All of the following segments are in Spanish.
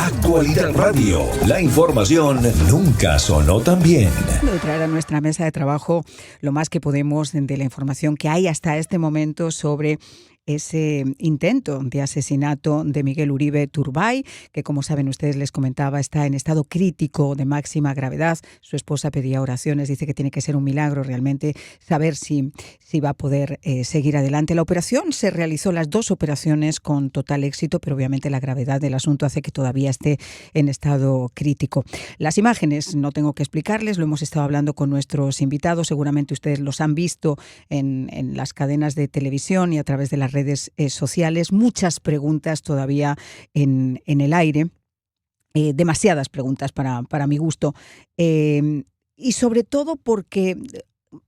Actualidad Radio. La información nunca sonó tan bien. De traer a nuestra mesa de trabajo lo más que podemos de la información que hay hasta este momento sobre ese intento de asesinato de Miguel Uribe Turbay, que como saben ustedes, les comentaba, está en estado crítico de máxima gravedad. Su esposa pedía oraciones, dice que tiene que ser un milagro realmente saber si va a poder seguir adelante. La operación se realizó, las dos operaciones, con total éxito, pero obviamente la gravedad del asunto hace que todavía esté en estado crítico. Las imágenes no tengo que explicarles, lo hemos estado hablando con nuestros invitados, seguramente ustedes los han visto en las cadenas de televisión y a través de las redes sociales. Muchas preguntas todavía en el aire, demasiadas preguntas para mi gusto, y sobre todo porque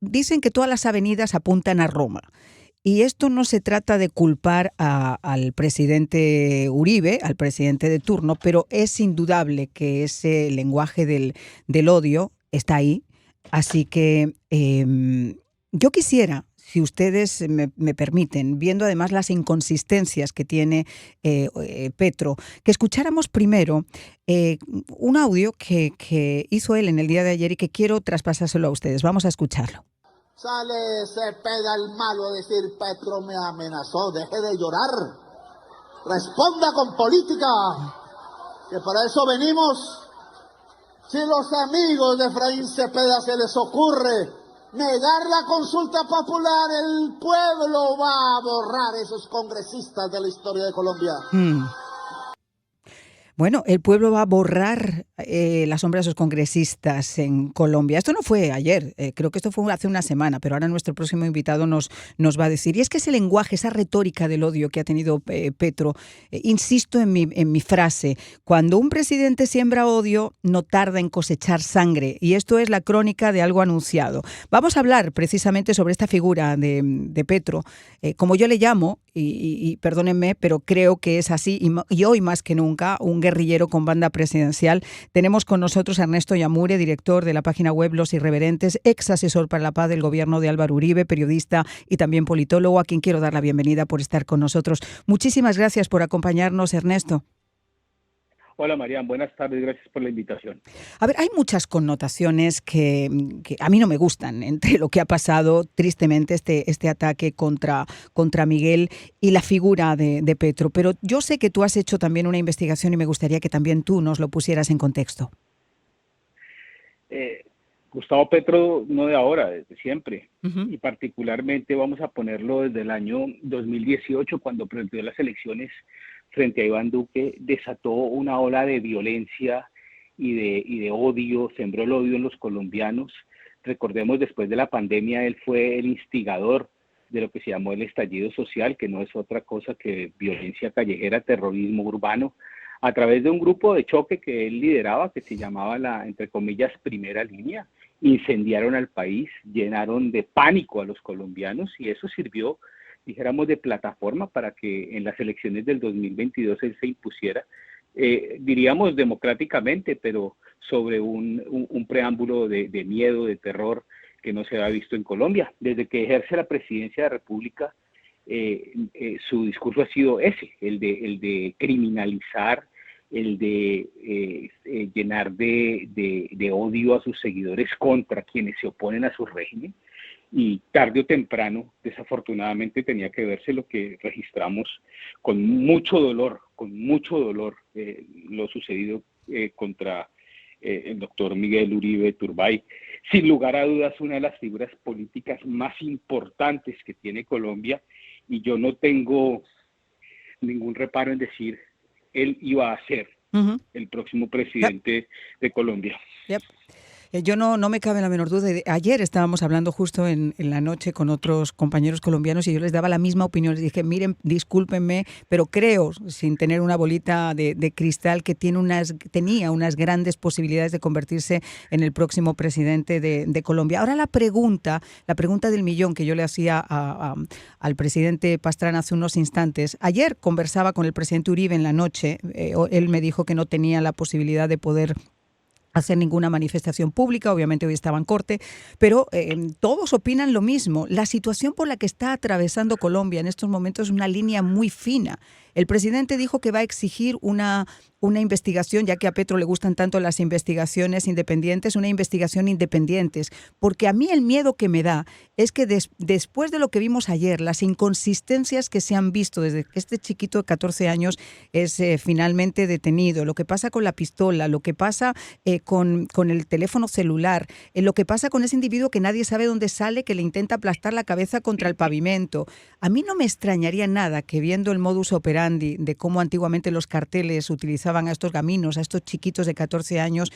dicen que todas las avenidas apuntan a Roma. Y esto no se trata de culpar al presidente Uribe, al presidente de turno, pero es indudable que ese lenguaje del odio está ahí. Así que yo quisiera, si ustedes me permiten, viendo además las inconsistencias que tiene Petro, que escucháramos primero un audio que hizo él en el día de ayer y que quiero traspasárselo a ustedes. Vamos a escucharlo. Sale Cepeda el malo a decir: Petro me amenazó, deje de llorar, responda con política, que para eso venimos. Si los amigos de Efraín Cepeda se les ocurre negar la consulta popular, el pueblo va a borrar esos congresistas de la historia de Colombia. Bueno, el pueblo va a borrar la sombra de esos congresistas en Colombia. Esto no fue ayer, creo que esto fue hace una semana, pero ahora nuestro próximo invitado nos va a decir. Y es que ese lenguaje, esa retórica del odio que ha tenido Petro, insisto en mi frase, cuando un presidente siembra odio, no tarda en cosechar sangre. Y esto es la crónica de algo anunciado. Vamos a hablar precisamente sobre esta figura de Petro, como yo le llamo, y perdónenme, pero creo que es así, y hoy más que nunca, un guerrillero con banda presidencial. Tenemos con nosotros a Ernesto Yamure, director de la página web Los Irreverentes, ex asesor para la paz del gobierno de Álvaro Uribe, periodista y también politólogo, a quien quiero dar la bienvenida por estar con nosotros. Muchísimas gracias por acompañarnos, Ernesto. Hola, Marian, buenas tardes, gracias por la invitación. A ver, hay muchas connotaciones que a mí no me gustan entre lo que ha pasado, tristemente, este ataque contra Miguel y la figura de Petro, pero yo sé que tú has hecho también una investigación y me gustaría que también tú nos lo pusieras en contexto. Gustavo Petro no de ahora, desde siempre, y particularmente vamos a ponerlo desde el año 2018, cuando perdió las elecciones frente a Iván Duque, desató una ola de violencia y de odio, sembró el odio en los colombianos. Recordemos, después de la pandemia, él fue el instigador de lo que se llamó el estallido social, que no es otra cosa que violencia callejera, terrorismo urbano, a través de un grupo de choque que él lideraba, que se llamaba la, entre comillas, primera línea. Incendiaron al país, llenaron de pánico a los colombianos, y eso sirvió, dijéramos, de plataforma para que en las elecciones del 2022 él se impusiera, diríamos democráticamente, pero sobre un preámbulo de miedo, de terror, que no se había visto en Colombia. Desde que ejerce la presidencia de la República, su discurso ha sido ese, el de criminalizar, el de llenar de odio a sus seguidores contra quienes se oponen a su régimen. Y tarde o temprano, desafortunadamente, tenía que verse lo que registramos con mucho dolor, lo sucedido contra el doctor Miguel Uribe Turbay. Sin lugar a dudas, una de las figuras políticas más importantes que tiene Colombia, y yo no tengo ningún reparo en decir, él iba a ser el próximo presidente de Colombia. Yo no me cabe la menor duda. Ayer estábamos hablando justo en la noche con otros compañeros colombianos y yo les daba la misma opinión. Les dije, miren, discúlpenme, pero creo, sin tener una bolita de cristal, que tenía unas grandes posibilidades de convertirse en el próximo presidente de Colombia. Ahora la pregunta del millón que yo le hacía al presidente Pastrana hace unos instantes. Ayer conversaba con el presidente Uribe en la noche. Él me dijo que no tenía la posibilidad de poder hacer ninguna manifestación pública, obviamente hoy estaba en corte, pero todos opinan lo mismo. La situación por la que está atravesando Colombia en estos momentos es una línea muy fina El presidente dijo que va a exigir una investigación, ya que a Petro le gustan tanto las investigaciones independientes, una investigación independiente, porque a mí el miedo que me da es que después de lo que vimos ayer, las inconsistencias que se han visto desde que este chiquito de 14 años es finalmente detenido, lo que pasa con la pistola, lo que pasa con el teléfono celular, lo que pasa con ese individuo que nadie sabe dónde sale, que le intenta aplastar la cabeza contra el pavimento. A mí no me extrañaría nada que, viendo el modus operandi de cómo antiguamente los carteles utilizaban a estos gaminos, a estos chiquitos de 14 años,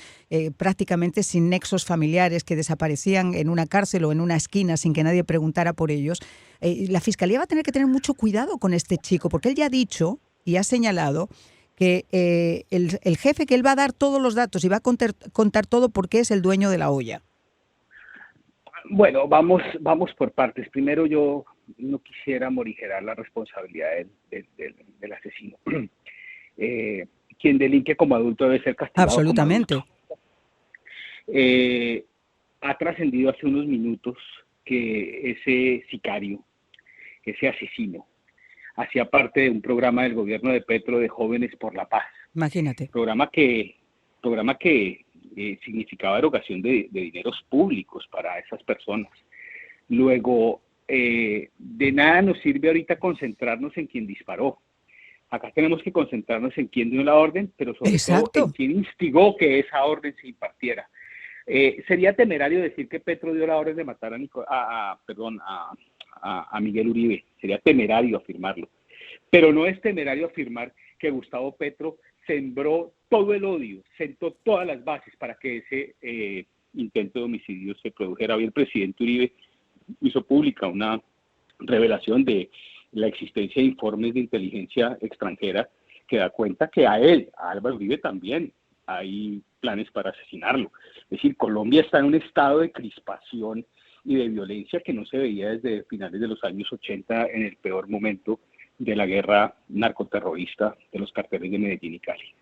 prácticamente sin nexos familiares, que desaparecían en una cárcel o en una esquina sin que nadie preguntara por ellos, la Fiscalía va a tener que tener mucho cuidado con este chico, porque él ya ha dicho y ha señalado que el jefe, que él va a dar todos los datos y va a contar todo porque es el dueño de la olla. Bueno, vamos por partes. Primero, yo no quisiera morigerar la responsabilidad del asesino. Quien delinque como adulto debe ser castigado. Absolutamente. Como adulto. Ha trascendido hace unos minutos que ese sicario, ese asesino, hacía parte de un programa del gobierno de Petro de Jóvenes por la Paz. Imagínate. Programa que significaba erogación de dineros públicos para esas personas. Luego, de nada nos sirve ahorita concentrarnos en quien disparó. Acá tenemos que concentrarnos en quién dio la orden, pero sobre todo en quién instigó que esa orden se impartiera. Sería temerario decir que Petro dio la orden de matar a Miguel Uribe. Sería temerario afirmarlo. Pero no es temerario afirmar que Gustavo Petro sembró todo el odio, sentó todas las bases para que ese intento de homicidio se produjera. Hoy el presidente Uribe hizo pública una revelación de la existencia de informes de inteligencia extranjera que da cuenta que a Álvaro Uribe también hay planes para asesinarlo. Es decir, Colombia está en un estado de crispación y de violencia que no se veía desde finales de los años 80, en el peor momento de la guerra narcoterrorista de los carteles de Medellín y Cali.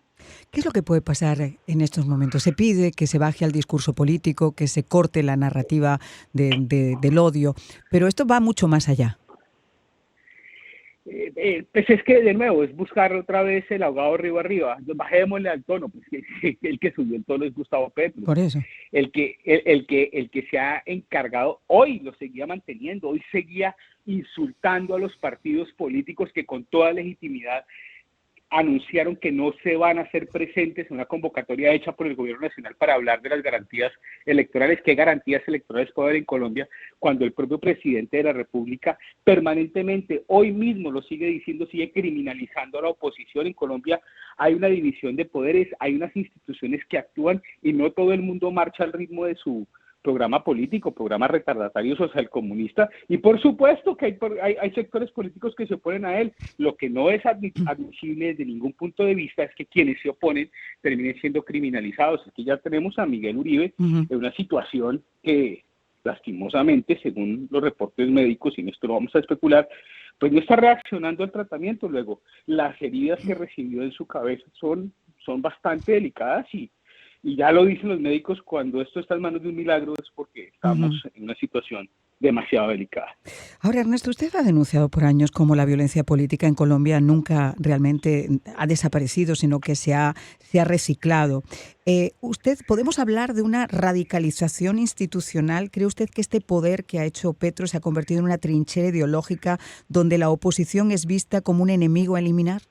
¿Qué es lo que puede pasar en estos momentos? Se pide que se baje al discurso político, que se corte la narrativa del odio, pero esto va mucho más allá. Pues es que, de nuevo, es buscar otra vez el ahogado río arriba. Bajémosle al tono, pues el que subió el tono es Gustavo Petro. Por eso. El que se ha encargado, hoy lo seguía manteniendo, hoy seguía insultando a los partidos políticos que con toda legitimidad anunciaron que no se van a hacer presentes en una convocatoria hecha por el gobierno nacional para hablar de las garantías electorales. ¿Qué garantías electorales puede haber en Colombia cuando el propio presidente de la República permanentemente, hoy mismo lo sigue diciendo, sigue criminalizando a la oposición? En Colombia hay una división de poderes, hay unas instituciones que actúan y no todo el mundo marcha al ritmo de su programa político, programa retardatario socialcomunista, y por supuesto que hay sectores políticos que se oponen a él. Lo que no es admisible desde ningún punto de vista es que quienes se oponen terminen siendo criminalizados. Es que ya tenemos a Miguel Uribe en una situación que, lastimosamente, según los reportes médicos, y en esto lo vamos a especular, pues no está reaccionando al tratamiento. Luego, las heridas que recibió en su cabeza son bastante delicadas y ya lo dicen los médicos, cuando esto está en manos de un milagro es porque estamos en una situación demasiado delicada. Ahora, Ernesto, usted ha denunciado por años cómo la violencia política en Colombia nunca realmente ha desaparecido, sino que se ha reciclado. ¿Podemos hablar de una radicalización institucional? ¿Cree usted que este poder que ha hecho Petro se ha convertido en una trinchera ideológica donde la oposición es vista como un enemigo a eliminar?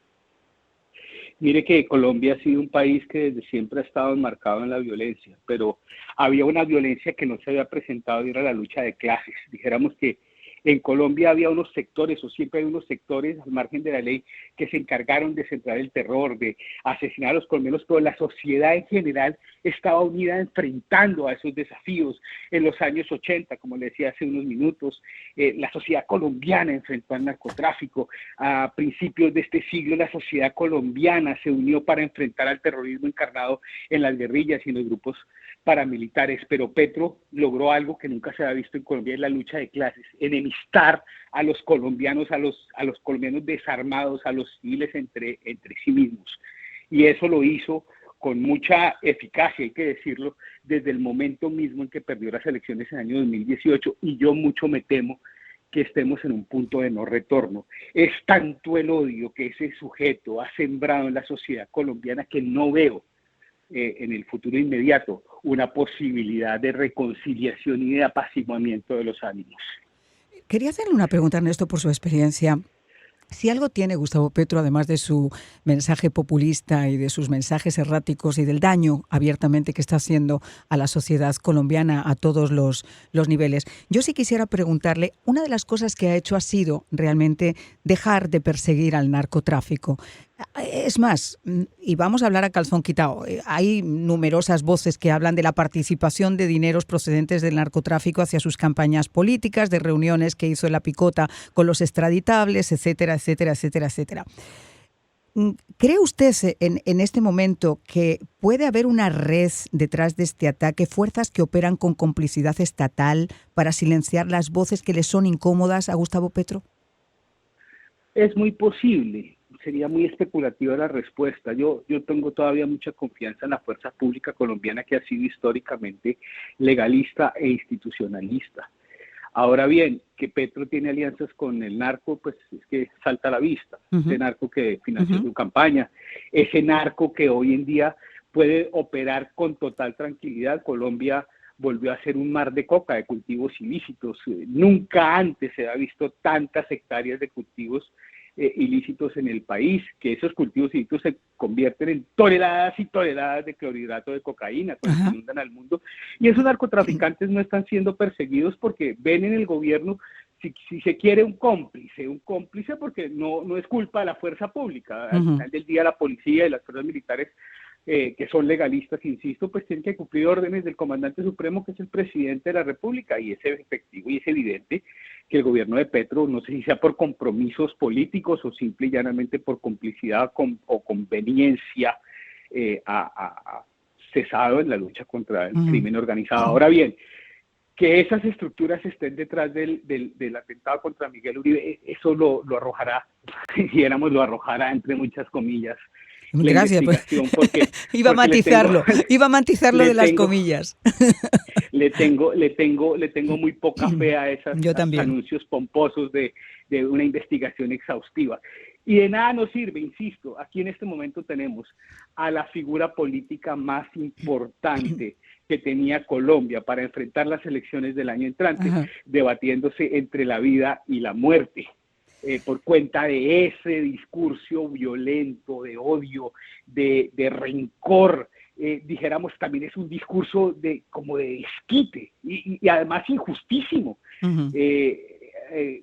Mire que Colombia ha sido un país que desde siempre ha estado enmarcado en la violencia, pero había una violencia que no se había presentado y era la lucha de clases. Dijéramos que en Colombia había unos sectores, o siempre hay unos sectores al margen de la ley, que se encargaron de centrar el terror, de asesinar a los colombianos, pero la sociedad en general estaba unida enfrentando a esos desafíos. En los años 80, como le decía hace unos minutos, la sociedad colombiana enfrentó al narcotráfico. A principios de este siglo, la sociedad colombiana se unió para enfrentar al terrorismo encarnado en las guerrillas y en los grupos paramilitares, pero Petro logró algo que nunca se había visto en Colombia, es la lucha de clases, enemistar a los colombianos, a los colombianos desarmados, a los civiles entre sí mismos. Y eso lo hizo con mucha eficacia, hay que decirlo, desde el momento mismo en que perdió las elecciones en el año 2018, y yo mucho me temo que estemos en un punto de no retorno. Es tanto el odio que ese sujeto ha sembrado en la sociedad colombiana que no veo en el futuro inmediato una posibilidad de reconciliación y de apaciguamiento de los ánimos. Quería hacerle una pregunta, Ernesto, por su experiencia. Si algo tiene Gustavo Petro, además de su mensaje populista y de sus mensajes erráticos y del daño abiertamente que está haciendo a la sociedad colombiana a todos los niveles, yo sí quisiera preguntarle, una de las cosas que ha hecho ha sido realmente dejar de perseguir al narcotráfico. Es más, y vamos a hablar a calzón quitado, hay numerosas voces que hablan de la participación de dineros procedentes del narcotráfico hacia sus campañas políticas, de reuniones que hizo en la picota con los extraditables, etcétera, etcétera, etcétera, etcétera. ¿Cree usted en este momento que puede haber una red detrás de este ataque, fuerzas que operan con complicidad estatal para silenciar las voces que le son incómodas a Gustavo Petro? Es muy posible. Sería muy especulativa la respuesta. Yo tengo todavía mucha confianza en la fuerza pública colombiana, que ha sido históricamente legalista e institucionalista. Ahora bien, que Petro tiene alianzas con el narco, pues es que salta a la vista. Ese narco que financió su campaña, ese narco que hoy en día puede operar con total tranquilidad. Colombia volvió a ser un mar de coca, de cultivos ilícitos. Nunca antes se ha visto tantas hectáreas de cultivos ilícitos en el país, que esos cultivos ilícitos se convierten en toneladas y toneladas de clorhidrato de cocaína cuando inundan al mundo, y esos narcotraficantes no están siendo perseguidos porque ven en el gobierno, si se quiere, un cómplice porque no es culpa de la fuerza pública. Al final del día la policía y las fuerzas militares, que son legalistas, insisto, pues tienen que cumplir órdenes del comandante supremo, que es el presidente de la República, y es efectivo y es evidente que el gobierno de Petro, no sé si sea por compromisos políticos o simple y llanamente por complicidad o conveniencia, ha cesado en la lucha contra el crimen organizado. Ahora bien, que esas estructuras estén detrás del atentado contra Miguel Uribe, eso lo arrojará, dijéramos, lo arrojará entre muchas comillas. Gracias, pues. Iba a matizarlo de las comillas. Le tengo muy poca fe a esos anuncios pomposos de una investigación exhaustiva. Y de nada nos sirve, insisto, aquí en este momento tenemos a la figura política más importante que tenía Colombia para enfrentar las elecciones del año entrante, debatiéndose entre la vida y la muerte. Por cuenta de ese discurso violento, de odio, de rencor, dijéramos, también es un discurso como de desquite y además injustísimo.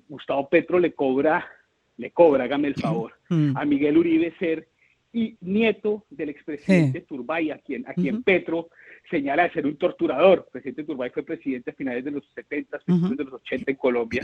Gustavo Petro le cobra, hágame el favor, a Miguel Uribe ser y nieto del expresidente Turbay, a quien Petro señala de ser un torturador. El presidente Turbay fue presidente a finales de los 70, principios de los 80 en Colombia.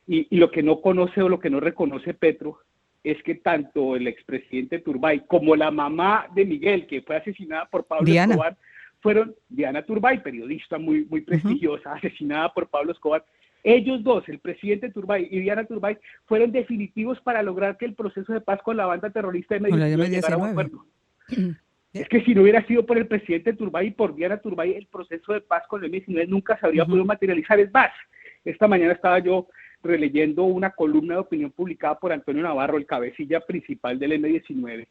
Y lo que no conoce o lo que no reconoce Petro es que tanto el expresidente Turbay como la mamá de Miguel, que fue asesinada por Pablo Escobar, fueron Diana Turbay, periodista muy prestigiosa, asesinada por Pablo Escobar. Ellos dos, el presidente Turbay y Diana Turbay, fueron definitivos para lograr que el proceso de paz con la banda terrorista de M-19 llegara a un acuerdo. Es que si no hubiera sido por el presidente Turbay y por Diana Turbay, el proceso de paz con el M-19 nunca se habría podido materializar. Es más, esta mañana estaba yo releyendo una columna de opinión publicada por Antonio Navarro, el cabecilla principal del M-19,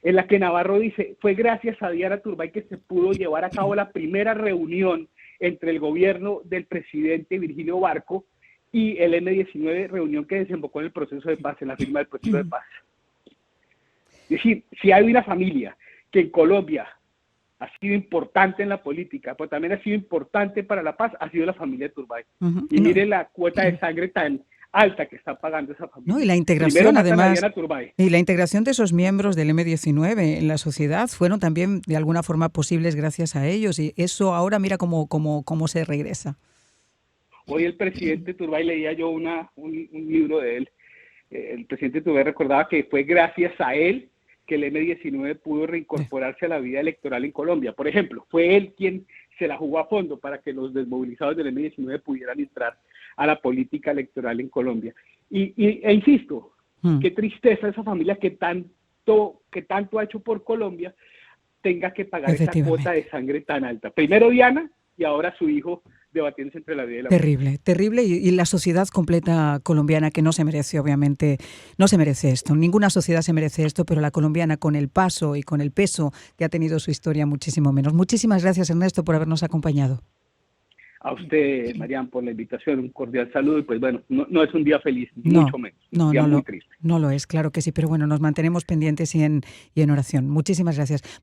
en la que Navarro dice: fue gracias a Diana Turbay que se pudo llevar a cabo la primera reunión entre el gobierno del presidente Virgilio Barco y el M-19, reunión que desembocó en el proceso de paz, en la firma del proceso de paz. Es decir, si hay una familia que en Colombia ha sido importante en la política, pero también ha sido importante para la paz, ha sido la familia Turbay. Y mire la cuota de sangre tan alta que está pagando esa familia. No, y la integración, además, y la integración de esos miembros del M-19 en la sociedad fueron también de alguna forma posibles gracias a ellos, y eso ahora mira cómo se regresa. Hoy el presidente Turbay, leía yo un libro de él, el presidente Turbay recordaba que fue gracias a él que el M-19 pudo reincorporarse a la vida electoral en Colombia. Por ejemplo, fue él quien se la jugó a fondo para que los desmovilizados del M-19 pudieran entrar a la política electoral en Colombia. E insisto, qué tristeza esa familia que tanto ha hecho por Colombia tenga que pagar esa cuota de sangre tan alta. Primero Diana y ahora su hijo debatiéndose entre la vida y la muerte. Terrible, terrible, y la sociedad completa colombiana, que no se merece, obviamente, no se merece esto. Ninguna sociedad se merece esto, pero la colombiana, con el paso y con el peso que ha tenido su historia, muchísimo menos. Muchísimas gracias, Ernesto, por habernos acompañado. A usted, Marian, por la invitación, un cordial saludo. Y pues bueno, no es un día feliz, mucho menos. Un día muy triste. No lo es, claro que sí, pero bueno, nos mantenemos pendientes y en oración. Muchísimas gracias.